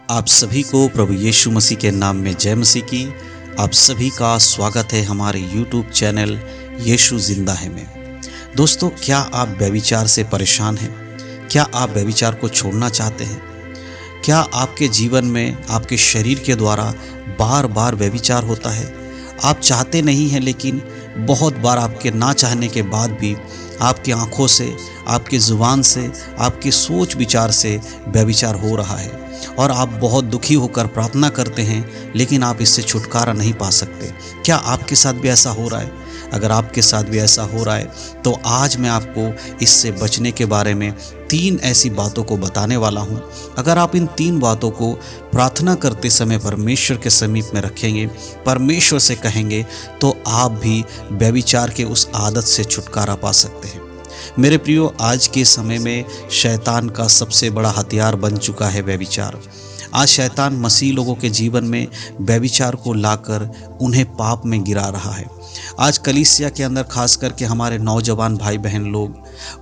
आप सभी को प्रभु यीशु मसीह के नाम में जय मसीह की। आप सभी का स्वागत है हमारे YouTube चैनल यीशु जिंदा है में। दोस्तों, क्या आप व्यभिचार से परेशान हैं? क्या आप व्यभिचार को छोड़ना चाहते हैं? क्या आपके जीवन में आपके शरीर के द्वारा बार बार व्यभिचार होता है? आप चाहते नहीं हैं, लेकिन बहुत बार आपके ना चाहने के बाद भी आपकी आंखों से, आपकी ज़ुबान से, आपके सोच विचार से व्यभिचार हो रहा है और आप बहुत दुखी होकर प्रार्थना करते हैं, लेकिन आप इससे छुटकारा नहीं पा सकते। क्या आपके साथ भी ऐसा हो रहा है? अगर आपके साथ भी ऐसा हो रहा है तो आज मैं आपको इससे बचने के बारे में 3 ऐसी बातों को बताने वाला हूं। अगर आप इन 3 बातों को प्रार्थना करते समय परमेश्वर के समीप में रखेंगे, परमेश्वर से कहेंगे, तो आप भी व्यभिचार के उस आदत से छुटकारा पा सकते हैं। मेरे प्रियो, आज के समय में शैतान का सबसे बड़ा हथियार बन चुका है व्यभिचार। आज शैतान मसीह लोगों के जीवन में व्यभिचार को लाकर उन्हें पाप में गिरा रहा है। आज कलीसिया के अंदर खास करके हमारे नौजवान भाई बहन लोग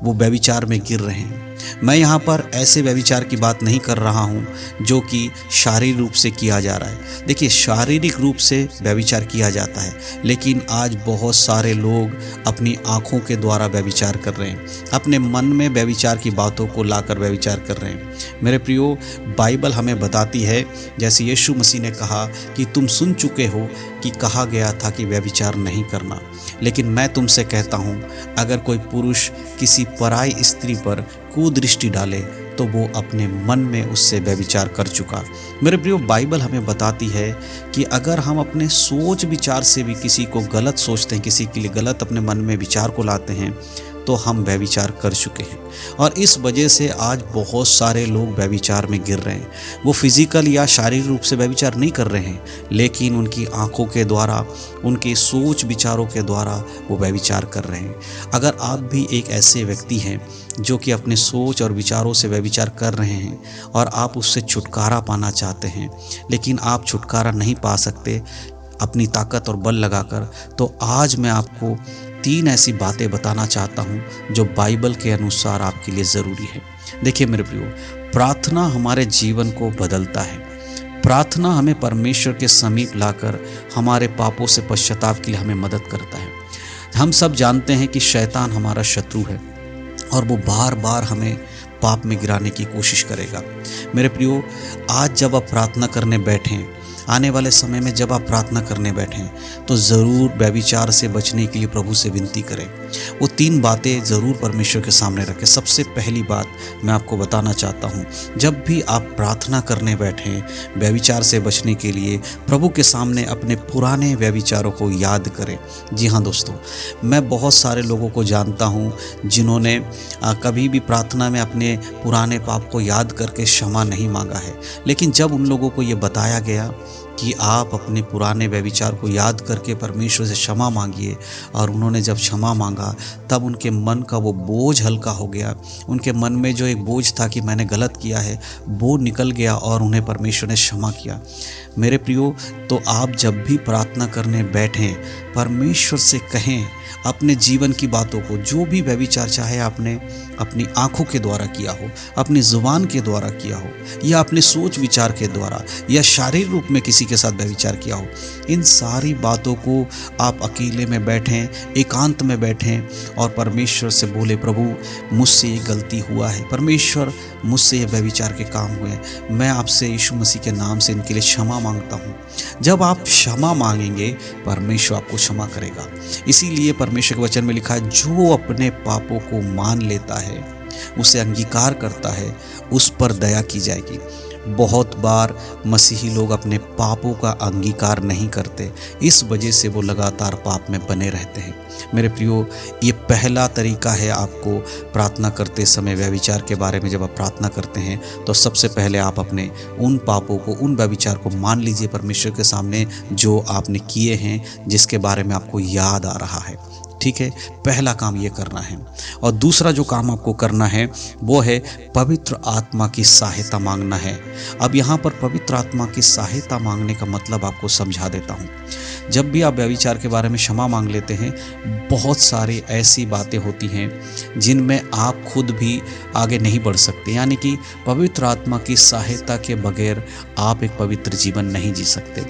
वो व्यभिचार में गिर रहे हैं। मैं यहाँ पर ऐसे व्यभिचार की बात नहीं कर रहा हूँ जो कि शारीरिक रूप से किया जा रहा है। देखिए, शारीरिक रूप से व्यभिचार किया जाता है, लेकिन आज बहुत सारे लोग अपनी आँखों के द्वारा व्यभिचार कर रहे हैं, अपने मन में व्यभिचार की बातों को लाकर व्यभिचार कर रहे हैं। मेरे प्रियो, बाइबल हमें बताती है, जैसे यीशु मसीह ने कहा कि तुम सुन चुके हो कि कहा गया था कि व्यभिचार नहीं करना, लेकिन मैं तुमसे कहता हूँ, अगर कोई पुरुष किसी पराई स्त्री पर कुदृष्टि डाले तो वो अपने मन में उससे व्यभिचार कर चुका। मेरे प्रियो, बाइबल हमें बताती है कि अगर हम अपने सोच विचार से भी किसी को गलत सोचते हैं, किसी के लिए गलत अपने मन में विचार को लाते हैं, तो हम व्यभिचार कर चुके हैं। और इस वजह से आज बहुत सारे लोग व्यभिचार में गिर रहे हैं। वो फिजिकल या शारीरिक रूप से व्यभिचार नहीं कर रहे हैं, लेकिन उनकी आंखों के द्वारा, उनके सोच विचारों के द्वारा वो व्यभिचार कर रहे हैं। अगर आप भी एक ऐसे व्यक्ति हैं जो कि अपने सोच और विचारों से व्यभिचार कर रहे हैं और आप उससे छुटकारा पाना चाहते हैं, लेकिन आप छुटकारा नहीं पा सकते अपनी ताकत और बल लगाकर, तो आज मैं आपको 3 ऐसी बातें बताना चाहता हूं जो बाइबल के अनुसार आपके लिए ज़रूरी है। देखिए मेरे प्रियो, प्रार्थना हमारे जीवन को बदलता है। प्रार्थना हमें परमेश्वर के समीप लाकर हमारे पापों से पश्चाताप के लिए हमें मदद करता है। हम सब जानते हैं कि शैतान हमारा शत्रु है और वो बार बार हमें पाप में गिराने की कोशिश करेगा। मेरे प्रियो, आज जब आप प्रार्थना करने बैठें, आने वाले समय में जब आप प्रार्थना करने बैठें, तो ज़रूर व्यभिचार से बचने के लिए प्रभु से विनती करें। वो 3 बातें ज़रूर परमेश्वर के सामने रखें। सबसे पहली बात मैं आपको बताना चाहता हूँ, जब भी आप प्रार्थना करने बैठें, व्यभिचार से बचने के लिए प्रभु के सामने अपने पुराने व्यभिचारों को याद करें। जी हाँ दोस्तों, मैं बहुत सारे लोगों को जानता हूँ जिन्होंने कभी भी प्रार्थना में अपने पुराने पाप को याद करके क्षमा नहीं मांगा है, लेकिन जब उन लोगों को ये बताया गया कि आप अपने पुराने व्यभिचार को याद करके परमेश्वर से क्षमा मांगिए, और उन्होंने जब क्षमा मांगा तब उनके मन का वो बोझ हल्का हो गया। उनके मन में जो एक बोझ था कि मैंने गलत किया है, वो निकल गया और उन्हें परमेश्वर ने क्षमा किया। मेरे प्रियो, तो आप जब भी प्रार्थना करने बैठें, परमेश्वर से कहें अपने जीवन की बातों को, जो भी व्यभिचार चाहे आपने अपनी आंखों के द्वारा किया हो, अपनी जुबान के द्वारा किया हो, या अपने सोच विचार के द्वारा, या शारीरिक रूप में किसी के साथ व्यभिचार किया हो, इन सारी बातों को आप अकेले में बैठें, एकांत में बैठें और परमेश्वर से बोले, प्रभु मुझसे ये गलती हुआ है, परमेश्वर मुझसे ये व्यभिचार के काम हुए, मैं आपसे यीशु मसीह के नाम से इनके लिए क्षमा मांगता हूँ। जब आप क्षमा मांगेंगे, परमेश्वर आपको क्षमा करेगा। इसीलिए परमेश्वर के वचन में लिखा है, जो अपने पापों को मान लेता है, उसे अंगीकार करता है, उस पर दया की जाएगी। बहुत बार मसीही लोग अपने पापों का अंगीकार नहीं करते, इस वजह से वो लगातार पाप में बने रहते हैं। मेरे प्रियो, ये पहला तरीका है आपको प्रार्थना करते समय व्यभिचार के बारे में। जब आप प्रार्थना करते हैं तो सबसे पहले आप अपने उन पापों को, उन व्यभिचार को मान लीजिए परमेश्वर के सामने जो आपने किए हैं, जिसके बारे में आपको याद आ रहा है। ठीक है, पहला काम ये करना है। और दूसरा जो काम आपको करना है वो है पवित्र आत्मा की सहायता मांगना है। अब यहाँ पर पवित्र आत्मा की सहायता मांगने का मतलब आपको समझा देता हूँ। जब भी आप व्यभिचार के बारे में क्षमा मांग लेते हैं, बहुत सारी ऐसी बातें होती हैं जिनमें आप खुद भी आगे नहीं बढ़ सकते, यानी कि पवित्र आत्मा की सहायता के बगैर आप एक पवित्र जीवन नहीं जी सकते।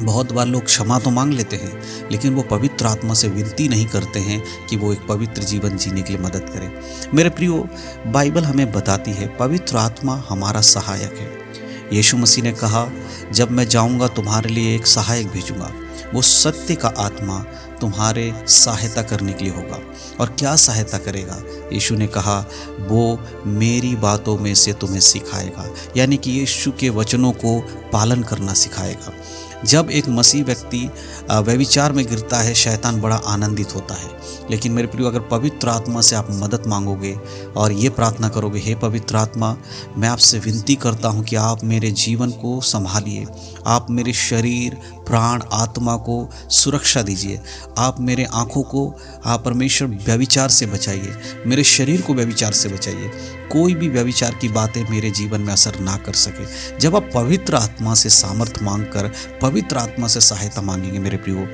बहुत बार लोग क्षमा तो मांग लेते हैं, लेकिन वो पवित्र आत्मा से विनती नहीं करते हैं कि वो एक पवित्र जीवन जीने के लिए मदद करें। मेरे प्रियो, बाइबल हमें बताती है पवित्र आत्मा हमारा सहायक है। यीशु मसीह ने कहा, जब मैं जाऊंगा तुम्हारे लिए एक सहायक भेजूंगा, वो सत्य का आत्मा तुम्हारे सहायता करने के लिए होगा। और क्या सहायता करेगा? यीशु ने कहा, वो मेरी बातों में से तुम्हें सिखाएगा, यानी कि यीशु के वचनों को पालन करना सिखाएगा। जब एक मसीह व्यक्ति व्यभिचार में गिरता है, शैतान बड़ा आनंदित होता है। लेकिन मेरे प्रियो, अगर पवित्र आत्मा से आप मदद मांगोगे और ये प्रार्थना करोगे, हे पवित्र आत्मा, मैं आपसे विनती करता हूँ कि आप मेरे जीवन को संभालिए, आप मेरे शरीर, प्राण, आत्मा को सुरक्षा दीजिए, आप मेरे आँखों को आप परमेश्वर व्यभिचार से बचाइए, मेरे शरीर को व्यभिचार से बचाइए, कोई भी व्यभिचार की बातें मेरे जीवन में असर ना कर सके। जब आप पवित्र आत्मा से सामर्थ मांगकर पवित्र आत्मा से सहायता मांगेंगे मेरे प्रियो,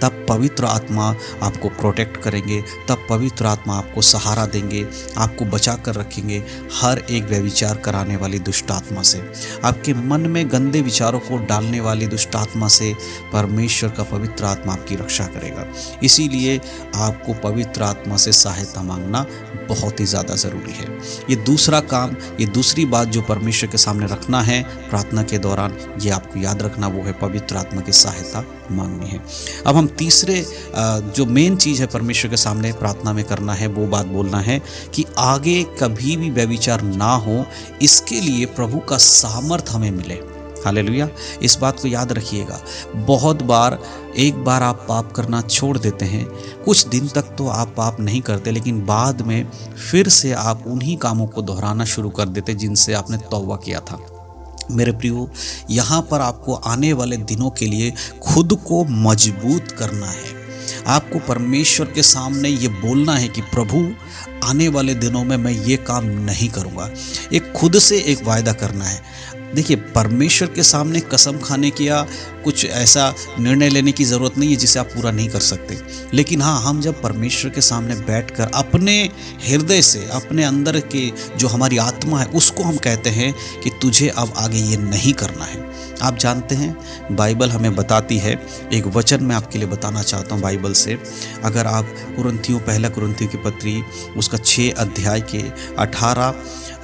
तब पवित्र आत्मा आपको प्रोटेक्ट करेंगे, तब पवित्र आत्मा आपको सहारा देंगे, आपको बचा कर रखेंगे हर एक व्यभिचार कराने वाली दुष्ट आत्मा से, आपके मन में गंदे विचारों को डालने वाली दुष्ट आत्मा से परमेश्वर का पवित्र आत्मा आपकी रक्षा करेगा। इसीलिए आपको पवित्र आत्मा से सहायता मांगना बहुत ही ज़्यादा ज़रूरी है। ये दूसरा काम, ये दूसरी बात जो परमेश्वर के सामने रखना है प्रार्थना के दौरान, ये आपको याद रखना, वो है पवित्र आत्मा की सहायता मांगनी है। अब हम तीसरे जो मेन चीज़ है परमेश्वर के सामने प्रार्थना में करना है, वो बात बोलना है कि आगे कभी भी व्यभिचार ना हो, इसके लिए प्रभु का सामर्थ हमें मिले। हालेलुया, इस बात को याद रखिएगा। बहुत बार एक बार आप पाप करना छोड़ देते हैं, कुछ दिन तक तो आप पाप नहीं करते, लेकिन बाद में फिर से आप उन्हीं कामों को दोहराना शुरू कर देते जिनसे आपने तौबा किया था। मेरे प्रियो, यहाँ पर आपको आने वाले दिनों के लिए खुद को मजबूत करना है। आपको परमेश्वर के सामने ये बोलना है कि प्रभु, आने वाले दिनों में मैं ये काम नहीं करूँगा। एक खुद से एक वायदा करना है। देखिए, परमेश्वर के सामने कसम खाने की या कुछ ऐसा निर्णय लेने की ज़रूरत नहीं है जिसे आप पूरा नहीं कर सकते। लेकिन हाँ, हम जब परमेश्वर के सामने बैठकर अपने हृदय से, अपने अंदर के जो हमारी आत्मा है, उसको हम कहते हैं कि तुझे अब आगे ये नहीं करना है। आप जानते हैं, बाइबल हमें बताती है, एक वचन मैं आपके लिए बताना चाहता हूँ बाइबल से। अगर आप पहला कुरिन्थियों की पत्री उसका 6 अध्याय के 18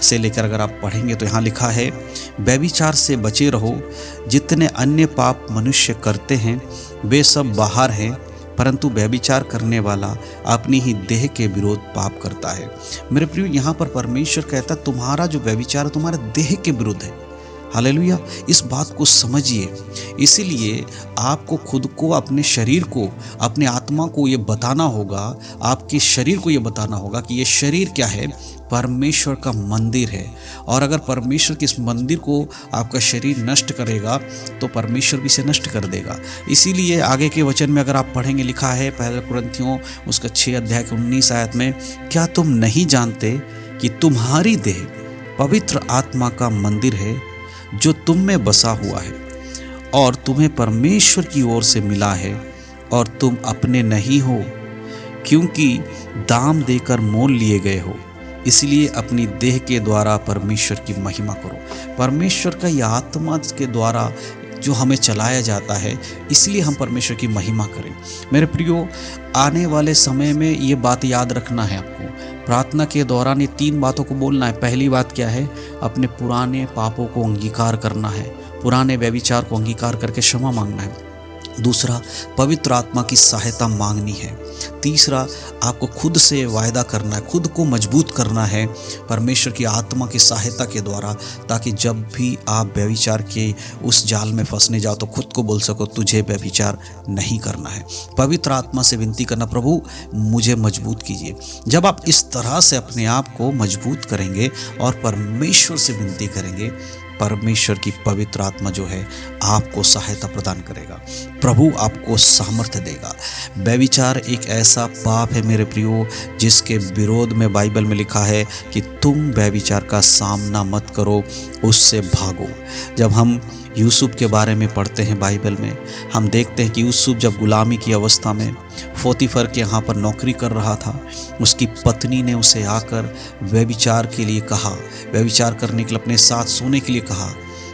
से लेकर अगर आप पढ़ेंगे तो यहाँ लिखा है, व्यभिचार से बचे रहो, जितने अन्य पाप मनुष्य करते हैं वे सब बाहर हैं, परंतु व्यभिचार करने वाला अपनी ही देह के विरोध पाप करता है। मेरे प्रिय, यहाँ पर परमेश्वर कहता है तुम्हारा जो व्यभिचार तुम्हारे देह के विरुद्ध है। हालेलुया, इस बात को समझिए। इसीलिए आपको खुद को, अपने शरीर को, अपने आत्मा को ये बताना होगा, आपके शरीर को ये बताना होगा कि ये शरीर क्या है, परमेश्वर का मंदिर है। और अगर परमेश्वर के इस मंदिर को आपका शरीर नष्ट करेगा तो परमेश्वर भी इसे नष्ट कर देगा। इसीलिए आगे के वचन में अगर आप पढ़ेंगे, लिखा है पहला कुरिन्थियों उसका 6 अध्याय के 19 आयत में, क्या तुम नहीं जानते कि तुम्हारी देह पवित्र आत्मा का मंदिर है जो तुम में बसा हुआ है और तुम्हें परमेश्वर की ओर से मिला है, और तुम अपने नहीं हो, क्योंकि दाम देकर मोल लिए गए हो। इसलिए अपनी देह के द्वारा परमेश्वर की महिमा करो। परमेश्वर का यह आत्मा के द्वारा जो हमें चलाया जाता है, इसलिए हम परमेश्वर की महिमा करें। मेरे प्रियो, आने वाले समय में ये बात याद रखना है आपको। प्रार्थना के दौरान ये 3 बातों को बोलना है। पहली बात क्या है? अपने पुराने पापों को अंगीकार करना है, पुराने व्यभिचार को अंगीकार करके क्षमा मांगना है। दूसरा, पवित्र आत्मा की सहायता मांगनी है। तीसरा, आपको खुद से वायदा करना है, खुद को मजबूत करना है परमेश्वर की आत्मा की सहायता के द्वारा, ताकि जब भी आप व्यभिचार के उस जाल में फंसने जाओ तो खुद को बोल सको तुझे व्यभिचार नहीं करना है। पवित्र आत्मा से विनती करना, प्रभु मुझे मजबूत कीजिए। जब आप इस तरह से अपने आप को मजबूत करेंगे और परमेश्वर से विनती करेंगे, परमेश्वर की पवित्र आत्मा जो है आपको सहायता प्रदान करेगा। प्रभु आपको सामर्थ्य देगा। व्यभिचार एक ऐसा पाप है मेरे प्रियो, जिसके विरोध में बाइबल में लिखा है कि तुम व्यभिचार का सामना मत करो, उससे भागो। जब हम यूसुफ के बारे में पढ़ते हैं बाइबल में, हम देखते हैं कि यूसुफ जब गुलामी की अवस्था में पोतीफर के यहाँ पर नौकरी कर रहा था, उसकी पत्नी ने उसे आकर व्यभिचार के लिए कहा, व्यभिचार करने के लिए अपने साथ सोने के लिए कहा।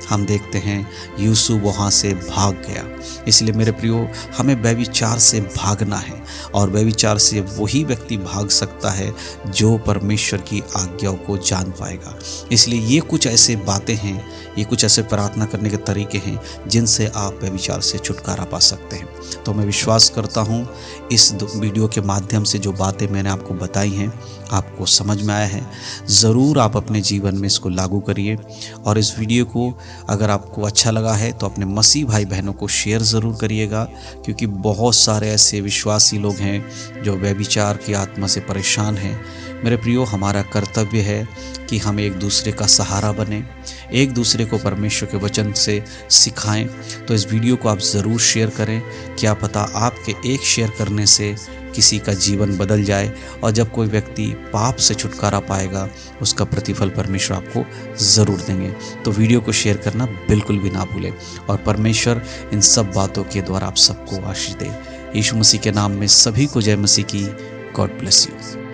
हम देखते हैं यूसुफ वहाँ से भाग गया। इसलिए मेरे प्रियो, हमें व्यभिचार से भागना है, और व्यभिचार से वही व्यक्ति भाग सकता है जो परमेश्वर की आज्ञाओं को जान पाएगा। इसलिए ये कुछ ऐसे बातें हैं, ये कुछ ऐसे प्रार्थना करने के तरीके हैं जिनसे आप व्यभिचार से छुटकारा पा सकते हैं। तो मैं विश्वास करता हूँ इस वीडियो के माध्यम से जो बातें मैंने आपको बताई हैं आपको समझ में आया है। ज़रूर आप अपने जीवन में इसको लागू करिए, और इस वीडियो को अगर आपको अच्छा लगा है तो अपने मसीह भाई बहनों को शेयर ज़रूर करिएगा, क्योंकि बहुत सारे ऐसे विश्वासी लोग हैं जो व्यभिचार की आत्मा से परेशान हैं। मेरे प्रियो, हमारा कर्तव्य है कि हम एक दूसरे का सहारा बने, एक दूसरे को परमेश्वर के वचन से सिखाएं। तो इस वीडियो को आप ज़रूर शेयर करें। क्या पता आपके एक शेयर करने से किसी का जीवन बदल जाए, और जब कोई व्यक्ति पाप से छुटकारा पाएगा उसका प्रतिफल परमेश्वर आपको ज़रूर देंगे। तो वीडियो को शेयर करना बिल्कुल भी ना भूलें, और परमेश्वर इन सब बातों के द्वारा आप सबको आशीष दे। यीशु मसीह के नाम में सभी को जय मसीह की। God bless you.